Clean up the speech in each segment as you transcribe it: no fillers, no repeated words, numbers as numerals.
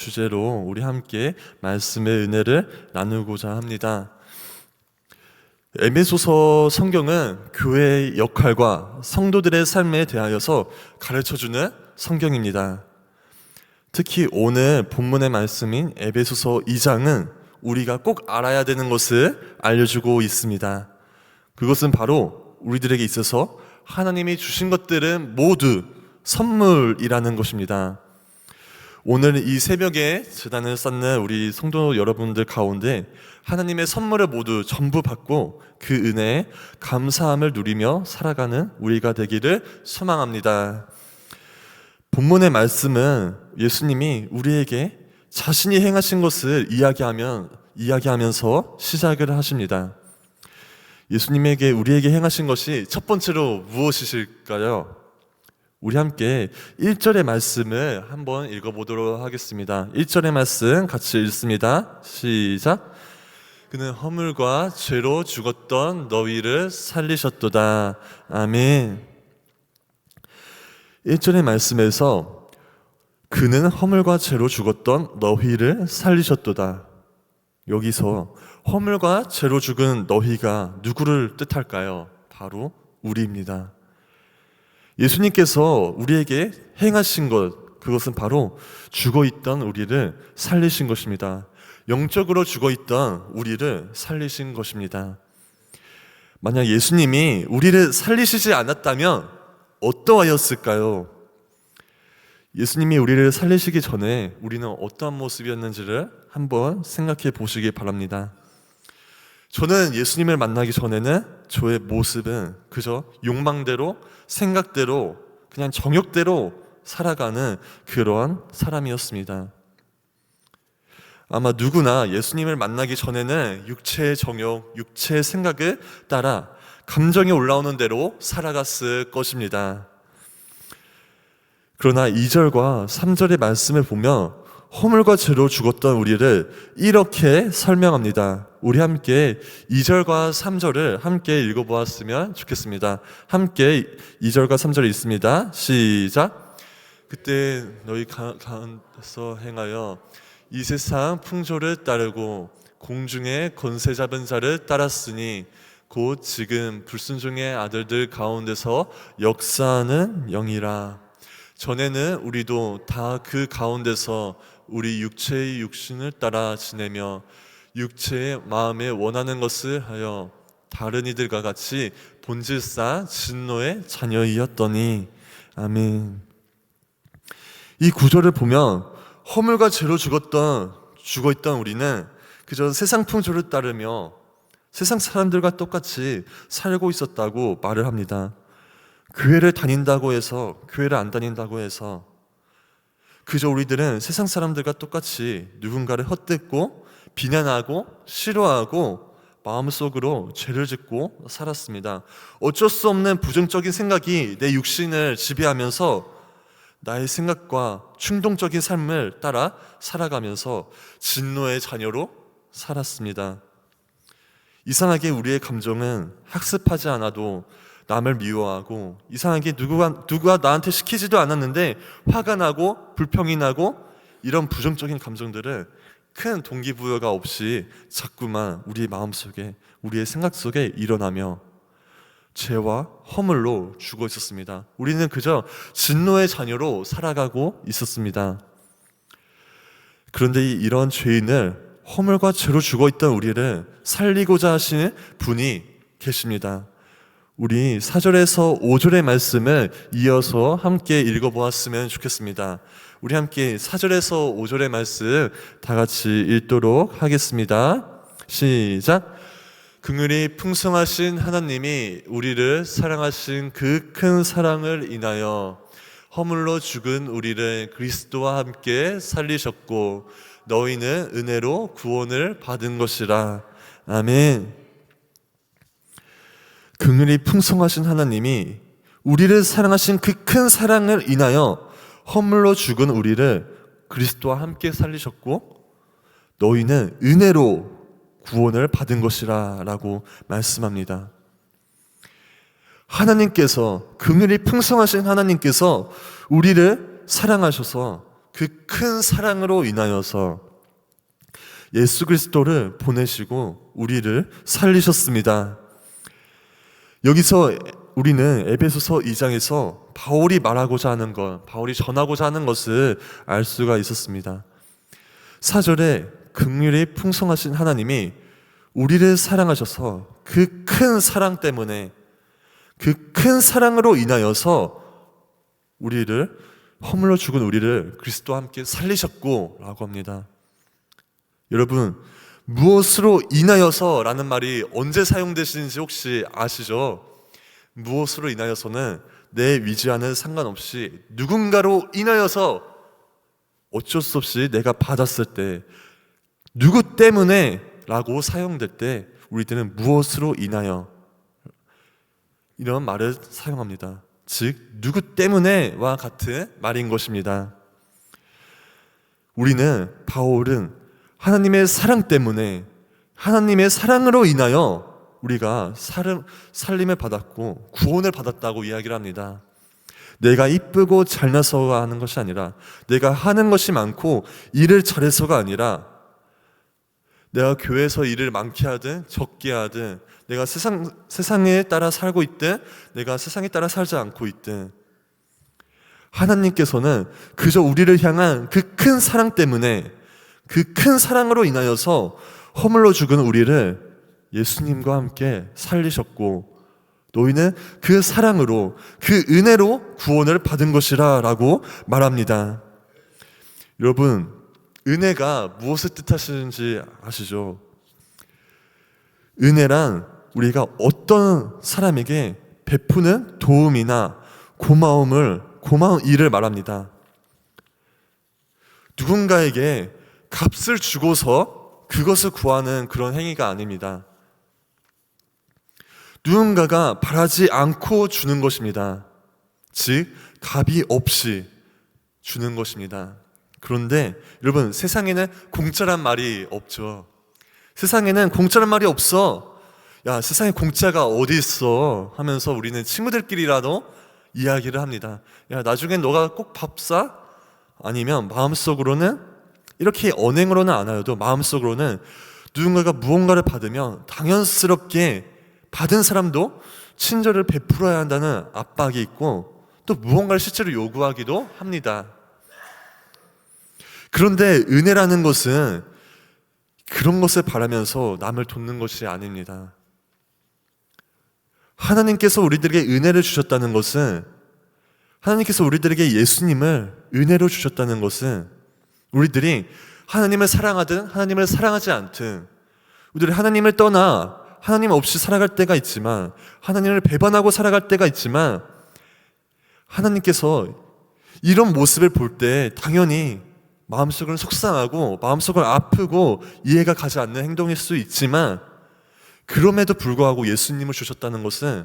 주제로 우리 함께 말씀의 은혜를 나누고자 합니다. 에베소서 성경은 교회의 역할과 성도들의 삶에 대하여서 가르쳐주는 성경입니다. 특히 오늘 본문의 말씀인 에베소서 2장은 우리가 꼭 알아야 되는 것을 알려주고 있습니다. 그것은 바로 우리들에게 있어서 하나님이 주신 것들은 모두 선물이라는 것입니다. 오늘 이 새벽에 제단을 쌓는 우리 성도 여러분들 가운데 하나님의 선물을 모두 전부 받고 그 은혜에 감사함을 누리며 살아가는 우리가 되기를 소망합니다. 본문의 말씀은 예수님이 우리에게 자신이 행하신 것을 이야기하면서 시작을 하십니다. 예수님에게 우리에게 행하신 것이 첫 번째로 무엇이실까요? 우리 함께 1절의 말씀을 한번 읽어보도록 하겠습니다. 1절의 말씀 같이 읽습니다. 시작. 그는 허물과 죄로 죽었던 너희를 살리셨도다. 아멘. 1절의 말씀에서 그는 허물과 죄로 죽었던 너희를 살리셨도다. 여기서 허물과 죄로 죽은 너희가 누구를 뜻할까요? 바로 우리입니다. 예수님께서 우리에게 행하신 것, 그것은 바로 죽어있던 우리를 살리신 것입니다. 영적으로 죽어있던 우리를 살리신 것입니다. 만약 예수님이 우리를 살리시지 않았다면 어떠하였을까요? 예수님이 우리를 살리시기 전에 우리는 어떠한 모습이었는지를 한번 생각해 보시기 바랍니다. 저는 예수님을 만나기 전에는 저의 모습은 그저 욕망대로, 생각대로, 그냥 정욕대로 살아가는 그러한 사람이었습니다. 아마 누구나 예수님을 만나기 전에는 육체의 정욕, 육체의 생각을 따라 감정이 올라오는 대로 살아갔을 것입니다. 그러나 2절과 3절의 말씀을 보면 허물과 죄로 죽었던 우리를 이렇게 설명합니다. 우리 함께 2절과 3절을 함께 읽어보았으면 좋겠습니다. 함께 2절과 3절을 읽습니다. 시작. 그때 너희 가운데서 행하여 이 세상 풍조를 따르고 공중의 권세 잡은 자를 따랐으니 곧 지금 불순종의 아들들 가운데서 역사하는 영이라. 전에는 우리도 다 그 가운데서 우리 육체의 육신을 따라 지내며 육체의 마음에 원하는 것을 하여 다른 이들과 같이 본질상 진노의 자녀이었더니. 아멘. 이 구절을 보면 허물과 죄로 죽어있던 우리는 그저 세상 풍조를 따르며 세상 사람들과 똑같이 살고 있었다고 말을 합니다. 교회를 다닌다고 해서, 교회를 안 다닌다고 해서 그저 우리들은 세상 사람들과 똑같이 누군가를 헛되고 비난하고 싫어하고 마음속으로 죄를 짓고 살았습니다. 어쩔 수 없는 부정적인 생각이 내 육신을 지배하면서 나의 생각과 충동적인 삶을 따라 살아가면서 진노의 자녀로 살았습니다. 이상하게 우리의 감정은 학습하지 않아도 남을 미워하고, 이상하게 누가 나한테 시키지도 않았는데 화가 나고 불평이 나고, 이런 부정적인 감정들은 큰 동기부여가 없이 자꾸만 우리의 마음속에, 우리의 생각 속에 일어나며 죄와 허물로 죽어 있었습니다. 우리는 그저 진노의 자녀로 살아가고 있었습니다. 그런데 이런 죄인을, 허물과 죄로 죽어 있던 우리를 살리고자 하시는 분이 계십니다. 우리 4절에서 5절의 말씀을 이어서 함께 읽어보았으면 좋겠습니다. 우리 함께 4절에서 5절의 말씀 다 같이 읽도록 하겠습니다. 시작. 긍휼이 풍성하신 하나님이 우리를 사랑하신 그 큰 사랑을 인하여 허물로 죽은 우리를 그리스도와 함께 살리셨고 너희는 은혜로 구원을 받은 것이라. 아멘. 긍휼이 풍성하신 하나님이 우리를 사랑하신 그 큰 사랑을 인하여 허물로 죽은 우리를 그리스도와 함께 살리셨고 너희는 은혜로 구원을 받은 것이라 라고 말씀합니다. 하나님께서, 긍휼이 풍성하신 하나님께서 우리를 사랑하셔서 그 큰 사랑으로 인하여서 예수 그리스도를 보내시고 우리를 살리셨습니다. 여기서 우리는 에베소서 2장에서 바울이 말하고자 하는 것, 바울이 전하고자 하는 것을 알 수가 있었습니다. 4절에 긍휼이 풍성하신 하나님이 우리를 사랑하셔서 그 큰 사랑 때문에, 그 큰 사랑으로 인하여서 우리를, 허물로 죽은 우리를 그리스도와 함께 살리셨고 라고 합니다. 여러분, 무엇으로 인하여서 라는 말이 언제 사용되시는지 혹시 아시죠? 무엇으로 인하여서는 내 위지와는 상관없이 누군가로 인하여서 어쩔 수 없이 내가 받았을 때, 누구 때문에 라고 사용될 때 우리들은 무엇으로 인하여 이런 말을 사용합니다. 즉 누구 때문에와 같은 말인 것입니다. 바울은 하나님의 사랑 때문에, 하나님의 사랑으로 인하여 우리가 살림을 받았고 구원을 받았다고 이야기를 합니다. 내가 이쁘고 잘나서가 하는 것이 아니라, 내가 하는 것이 많고 일을 잘해서가 아니라, 내가 교회에서 일을 많게 하든 적게 하든, 내가 세상에 따라 살고 있든 내가 세상에 따라 살지 않고 있든, 하나님께서는 그저 우리를 향한 그 큰 사랑 때문에, 그 큰 사랑으로 인하여서 허물로 죽은 우리를 예수님과 함께 살리셨고, 너희는 그 사랑으로, 그 은혜로 구원을 받은 것이라 라고 말합니다. 여러분, 은혜가 무엇을 뜻하시는지 아시죠? 은혜란 우리가 어떤 사람에게 베푸는 도움이나 고마운 일을 말합니다. 누군가에게 값을 주고서 그것을 구하는 그런 행위가 아닙니다. 누군가가 바라지 않고 주는 것입니다. 즉 값이 없이 주는 것입니다. 그런데 여러분, 세상에는 공짜란 말이 없죠. 세상에는 공짜란 말이 없어. 야, 세상에 공짜가 어디 있어 하면서 우리는 친구들끼리라도 이야기를 합니다. 야, 나중엔 너가 꼭 밥 사? 아니면 마음속으로는, 이렇게 언행으로는 안 하여도 마음속으로는 누군가가 무언가를 받으면 당연스럽게 받은 사람도 친절을 베풀어야 한다는 압박이 있고, 또 무언가를 실제로 요구하기도 합니다. 그런데 은혜라는 것은 그런 것을 바라면서 남을 돕는 것이 아닙니다. 하나님께서 우리들에게 은혜를 주셨다는 것은, 하나님께서 우리들에게 예수님을 은혜로 주셨다는 것은, 우리들이 하나님을 사랑하든 하나님을 사랑하지 않든, 우리들이 하나님을 떠나 하나님 없이 살아갈 때가 있지만, 하나님을 배반하고 살아갈 때가 있지만, 하나님께서 이런 모습을 볼 때 당연히 마음속은 속상하고 마음속은 아프고 이해가 가지 않는 행동일 수 있지만, 그럼에도 불구하고 예수님을 주셨다는 것은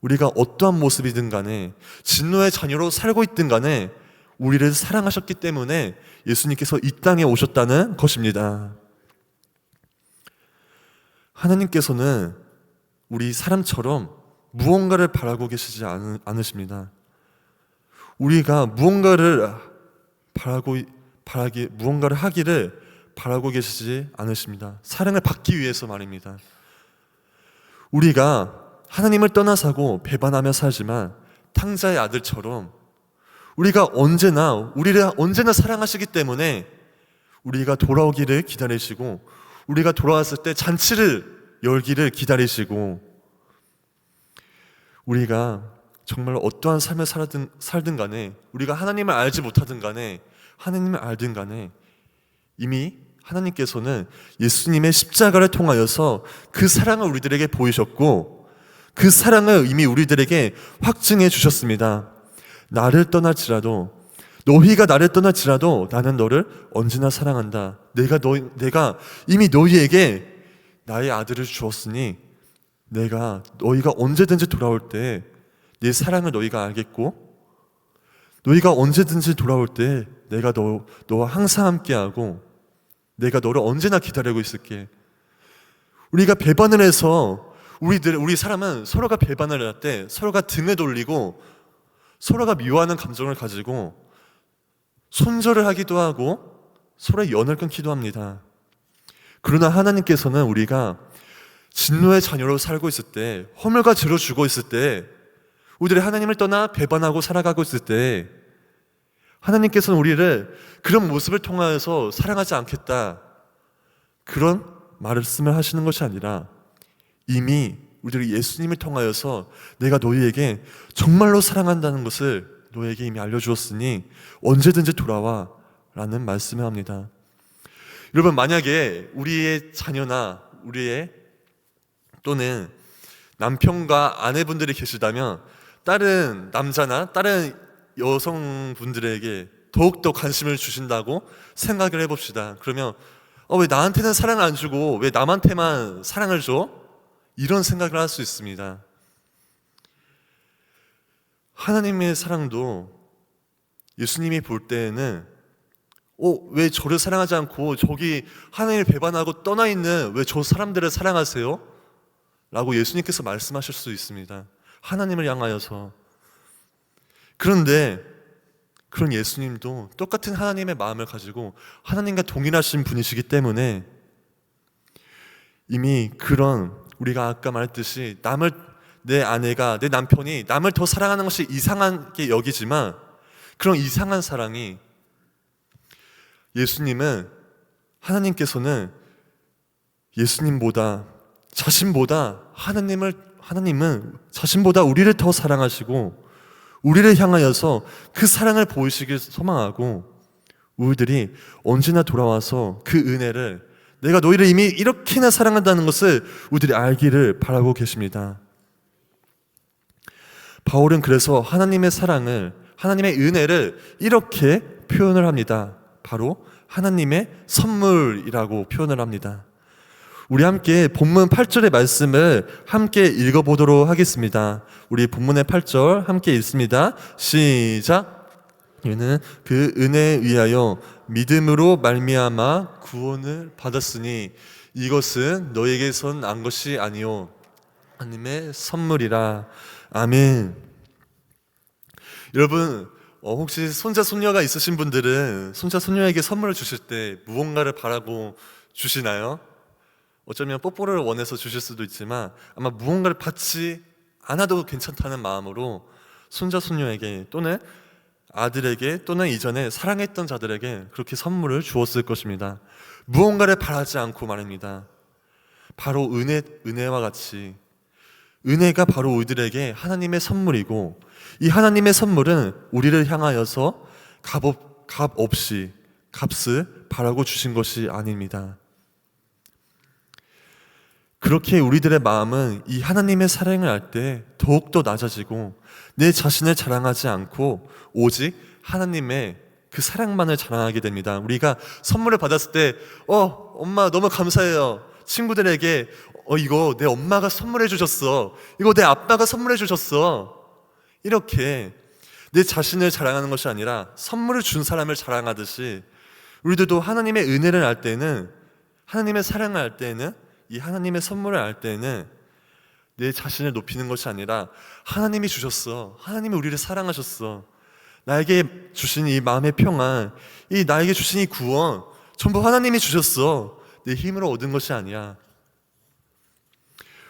우리가 어떠한 모습이든 간에, 진노의 자녀로 살고 있든 간에 우리를 사랑하셨기 때문에 예수님께서 이 땅에 오셨다는 것입니다. 하나님께서는 우리 사람처럼 무언가를 바라고 계시지 않으십니다. 우리가 무언가를 하기를 바라고 계시지 않으십니다. 사랑을 받기 위해서 말입니다. 우리가 하나님을 떠나서고 배반하며 살지만 탕자의 아들처럼 우리를 언제나 사랑하시기 때문에 우리가 돌아오기를 기다리시고, 우리가 돌아왔을 때 잔치를 열기를 기다리시고, 우리가 정말 어떠한 삶을 살든 간에, 우리가 하나님을 알지 못하든 간에 하나님을 알든 간에 이미 하나님께서는 예수님의 십자가를 통하여서 그 사랑을 우리들에게 보이셨고, 그 사랑을 이미 우리들에게 확증해 주셨습니다. 너희가 나를 떠날지라도 나는 너를 언제나 사랑한다. 내가 이미 너희에게 나의 아들을 주었으니 너희가 언제든지 돌아올 때 내 사랑을 너희가 알겠고, 너희가 언제든지 돌아올 때 내가 너와 항상 함께하고 내가 너를 언제나 기다리고 있을게. 우리가 배반을 해서 우리 사람은 서로가 배반을 할 때 서로가 등을 돌리고 서로가 미워하는 감정을 가지고 손절을 하기도 하고 서로의 연을 끊기도 합니다. 그러나 하나님께서는 우리가 진노의 자녀로 살고 있을 때, 허물과 죄로 죽어 있을 때, 우리들이 하나님을 떠나 배반하고 살아가고 있을 때 하나님께서는 우리를 그런 모습을 통하여서 사랑하지 않겠다, 그런 말씀을 하시는 것이 아니라 이미 우리들이 예수님을 통하여서 내가 너희에게 정말로 사랑한다는 것을 너에게 이미 알려주었으니 언제든지 돌아와 라는 말씀을 합니다. 여러분, 만약에 우리의 자녀나 우리의 또는 남편과 아내분들이 계시다면 다른 남자나 다른 여성분들에게 더욱더 관심을 주신다고 생각을 해봅시다. 그러면 왜 나한테는 사랑을 안 주고 왜 남한테만 사랑을 줘? 이런 생각을 할 수 있습니다. 하나님의 사랑도 예수님이 볼 때에는 왜 저를 사랑하지 않고 저기 하나님을 배반하고 떠나 있는 왜 저 사람들을 사랑하세요? 라고 예수님께서 말씀하실 수 있습니다. 하나님을 향하여서. 그런데 그런 예수님도 똑같은 하나님의 마음을 가지고 하나님과 동일하신 분이시기 때문에 이미 그런, 우리가 아까 말했듯이 내 아내가, 내 남편이 남을 더 사랑하는 것이 이상하게 여기지만 그런 이상한 사랑이 하나님께서는 예수님보다, 하나님은 자신보다 우리를 더 사랑하시고 우리를 향하여서 그 사랑을 보이시길 소망하고 우리들이 언제나 돌아와서 그 은혜를, 내가 너희를 이미 이렇게나 사랑한다는 것을 우리들이 알기를 바라고 계십니다. 바울은 그래서 하나님의 사랑을, 하나님의 은혜를 이렇게 표현을 합니다. 바로 하나님의 선물이라고 표현을 합니다. 우리 함께 본문 8절의 말씀을 함께 읽어보도록 하겠습니다. 우리 본문의 8절 함께 읽습니다. 시작. 이는 그 은혜에 의하여 믿음으로 말미암아 구원을 받았으니 이것은 너에게서 난 것이 아니요 하나님의 선물이라. 아멘. 여러분, 혹시 손자 손녀가 있으신 분들은 손자 손녀에게 선물을 주실 때 무언가를 바라고 주시나요? 어쩌면 뽀뽀를 원해서 주실 수도 있지만 아마 무언가를 받지 않아도 괜찮다는 마음으로 손자 손녀에게 또는 아들에게 또는 이전에 사랑했던 자들에게 그렇게 선물을 주었을 것입니다. 무언가를 바라지 않고 말입니다. 바로 은혜와 같이 은혜가 바로 우리들에게 하나님의 선물이고, 이 하나님의 선물은 우리를 향하여서 값 없이 값을 바라고 주신 것이 아닙니다. 그렇게 우리들의 마음은 이 하나님의 사랑을 알 때 더욱더 낮아지고 내 자신을 자랑하지 않고 오직 하나님의 그 사랑만을 자랑하게 됩니다. 우리가 선물을 받았을 때 엄마 너무 감사해요. 친구들에게 이거 내 엄마가 선물해 주셨어. 이거 내 아빠가 선물해 주셨어. 이렇게 내 자신을 자랑하는 것이 아니라 선물을 준 사람을 자랑하듯이 우리들도 하나님의 은혜를 알 때는, 하나님의 사랑을 알 때는, 이 하나님의 선물을 알 때는 내 자신을 높이는 것이 아니라 하나님이 주셨어. 하나님이 우리를 사랑하셨어. 나에게 주신 이 마음의 평안, 나에게 주신 이 구원 전부 하나님이 주셨어. 내 힘으로 얻은 것이 아니야.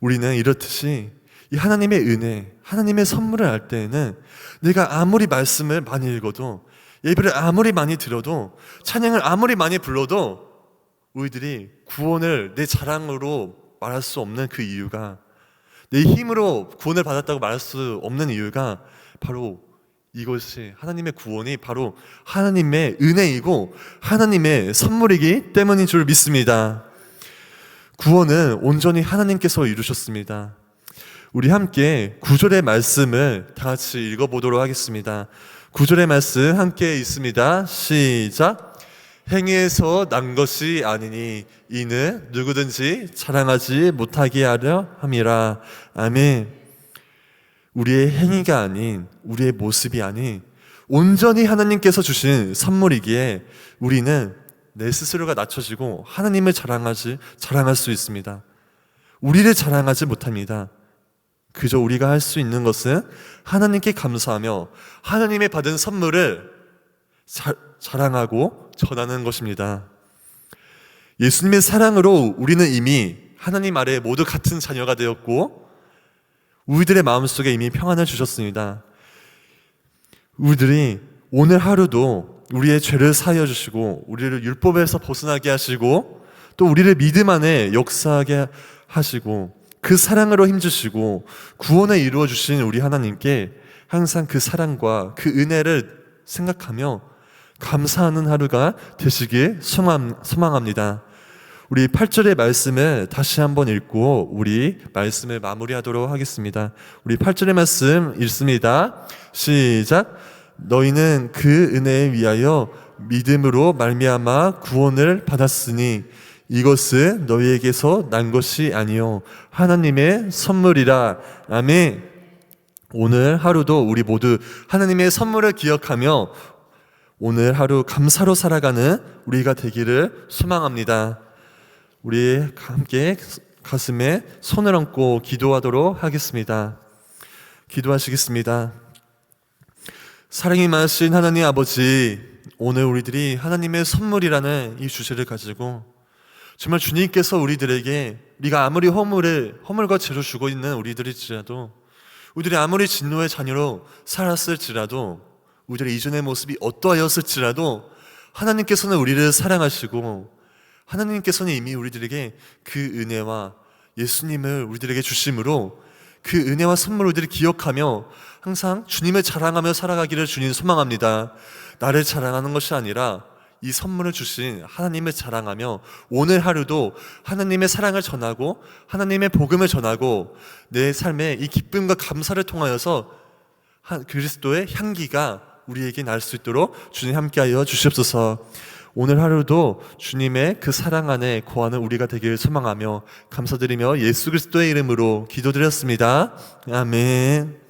우리는 이렇듯이 이 하나님의 은혜, 하나님의 선물을 알 때에는 내가 아무리 말씀을 많이 읽어도, 예배를 아무리 많이 들어도, 찬양을 아무리 많이 불러도 우리들이 구원을 내 자랑으로 말할 수 없는 그 이유가, 내 힘으로 구원을 받았다고 말할 수 없는 이유가 바로 이것이, 하나님의 구원이 바로 하나님의 은혜이고 하나님의 선물이기 때문인 줄 믿습니다. 구원은 온전히 하나님께서 이루셨습니다. 우리 함께 9절의 말씀을 다 같이 읽어보도록 하겠습니다. 9절의 말씀 함께 있습니다. 시작. 행위에서 난 것이 아니니 이는 누구든지 자랑하지 못하게 하려 함이라. 아멘. 우리의 행위가 아닌, 우리의 모습이 아닌 온전히 하나님께서 주신 선물이기에 우리는 내 스스로가 낮춰지고 하나님을 자랑할 수 있습니다. 우리를 자랑하지 못합니다. 그저 우리가 할 수 있는 것은 하나님께 감사하며 하나님의 받은 선물을 자랑하고 전하는 것입니다. 예수님의 사랑으로 우리는 이미 하나님 아래 모두 같은 자녀가 되었고 우리들의 마음속에 이미 평안을 주셨습니다. 우리들이 오늘 하루도 우리의 죄를 사하여 주시고 우리를 율법에서 벗어나게 하시고 또 우리를 믿음 안에 역사하게 하시고 그 사랑으로 힘주시고 구원을 이루어 주신 우리 하나님께 항상 그 사랑과 그 은혜를 생각하며 감사하는 하루가 되시길 소망합니다. 우리 8절의 말씀을 다시 한번 읽고 우리 말씀을 마무리하도록 하겠습니다. 우리 8절의 말씀 읽습니다. 시작. 너희는 그 은혜에 위하여 믿음으로 말미암아 구원을 받았으니 이것은 너희에게서 난 것이 아니요 하나님의 선물이라. 아멘. 오늘 하루도 우리 모두 하나님의 선물을 기억하며 오늘 하루 감사로 살아가는 우리가 되기를 소망합니다. 우리 함께 가슴에 손을 얹고 기도하도록 하겠습니다. 기도하시겠습니다. 사랑이 많으신 하나님 아버지, 오늘 우리들이 하나님의 선물이라는 이 주제를 가지고 정말 주님께서 우리들에게 우리가 아무리 허물과 죄로 죽어 있는 우리들일지라도 우리들이 아무리 진노의 자녀로 살았을지라도 우리들의 이전의 모습이 어떠하였을지라도 하나님께서는 우리를 사랑하시고 하나님께서는 이미 우리들에게 그 은혜와 예수님을 우리들에게 주심으로 그 은혜와 선물을 우리들이 기억하며 항상 주님을 자랑하며 살아가기를 주님 소망합니다. 나를 자랑하는 것이 아니라 이 선물을 주신 하나님을 자랑하며 오늘 하루도 하나님의 사랑을 전하고 하나님의 복음을 전하고 내 삶에 이 기쁨과 감사를 통하여서 그리스도의 향기가 우리에게 날 수 있도록 주님 함께하여 주시옵소서. 오늘 하루도 주님의 그 사랑 안에 거하는 우리가 되기를 소망하며 감사드리며 예수 그리스도의 이름으로 기도드렸습니다. 아멘.